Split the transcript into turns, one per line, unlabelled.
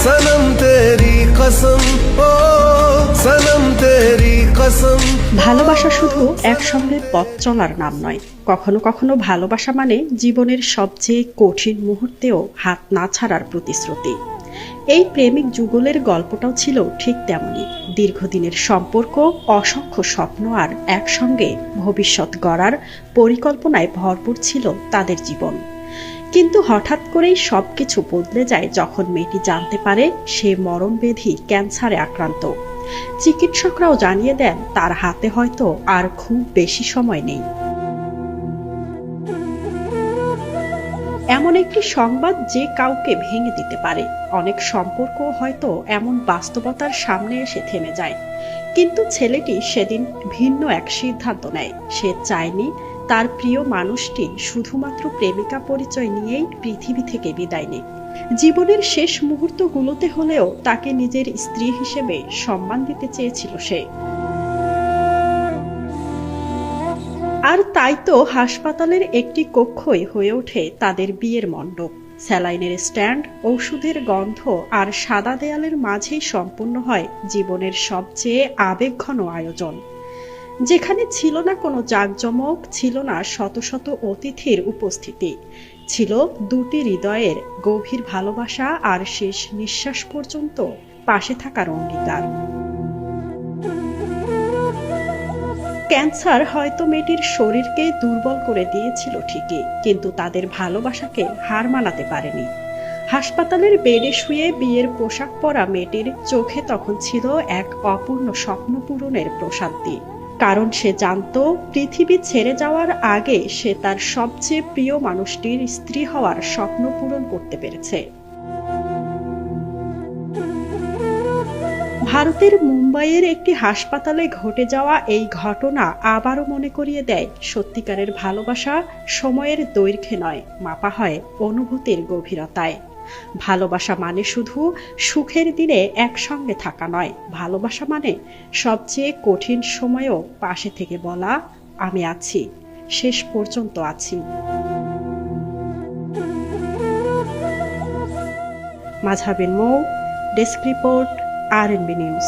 सनम तेरी कसम ओ सनम तेरी कसम।
ভালোবাসা শুধু একসঙ্গে পথ চলার নাম নয়, কখনো কখনো ভালোবাসা মানে জীবনের সবচেয়ে কঠিন মুহূর্তেও হাত না ছাড়ার প্রতিশ্রুতি। এই প্রেমিক যুগলের গল্পটাও ছিল ঠিক তেমনি। দীর্ঘদিনের সম্পর্ক, অসংখ্য স্বপ্ন আর একসঙ্গে ভবিষ্যৎ গড়ার পরিকল্পনায় ভরপুর ছিল তাদের জীবন। কিন্তু হঠাৎ করেই সবকিছু বদলে যায় যখন মেয়েটি জানতে পারে সে মরণব্যাধি ক্যান্সারে আক্রান্ত। চিকিৎসকরাও জানিয়ে দেন তার হাতে হয়তো আর খুব বেশি সময় নেই। এমন একটি সংবাদ যে কাউকে ভেঙে দিতে পারে। অনেক সম্পর্ক হয়তো এমন বাস্তবতার সামনে এসে থেমে যায়। কিন্তু ছেলেটি সেদিন ভিন্ন এক সিদ্ধান্ত নেয়। সে চায়নি তার প্রিয় মানুষটি শুধুমাত্র প্রেমিকা পরিচয় নিয়েই পৃথিবী থেকে বিদায় নিক। জীবনের শেষ মুহূর্তগুলোতে হলেও তাকে নিজের স্ত্রী হিসেবে সম্মান দিতে চেয়েছিল সে। আর তাই তো হাসপাতালের একটি কক্ষই হয়ে ওঠে তাদের বিয়ের মণ্ডপ। স্যালাইনের স্ট্যান্ড, ঔষধের গন্ধ আর সাদা দেয়ালের মাঝেই সম্পূর্ণ হয় জীবনের সবচেয়ে আবেগঘন আয়োজন, যেখানে ছিল না কোনো জাঁকজমক, ছিল না শত শত অতিথির উপস্থিতি, ছিল দুটি হৃদয়ের গভীর ভালোবাসা আর শেষ নিঃশ্বাস পর্যন্ত পাশে থাকার অঙ্গীকার। ক্যান্সার হয়তো মেয়েটির শরীরকে দুর্বল করে দিয়েছিল ঠিকই, কিন্তু তাদের ভালোবাসাকে হার মানাতে পারেনি। হাসপাতালের বেডে শুয়ে বিয়ের পোশাক পরা মেয়েটির চোখে তখন ছিল এক অপূর্ণ স্বপ্ন পূরণের প্রশান্তি। কারণ সে জানত পৃথিবী ছেড়ে যাওয়ার আগে সে তার সবচেয়ে প্রিয় মানুষটির স্ত্রী হওয়ার স্বপ্ন পূরণ করতে পেরেছে। ভারতের মুম্বাইয়ের একটি হাসপাতালে ঘটে যাওয়া এই ঘটনা আবারও মনে করিয়ে দেয় সত্যিকারের ভালোবাসা সময়ের দৈর্ঘ্যে নয়, মাপা হয় অনুভূতির গভীরতায়। ভালোবাসা মানে শুধু সুখের দিনে একসঙ্গে থাকা নয়, ভালোবাসা মানে সবচেয়ে কঠিন সময়েও পাশে থেকে বলা, আমি আছি, শেষ পর্যন্ত আছি। মাঝহাবিন মৌ, ডেস্ক রিপোর্ট, RNB নিউজ।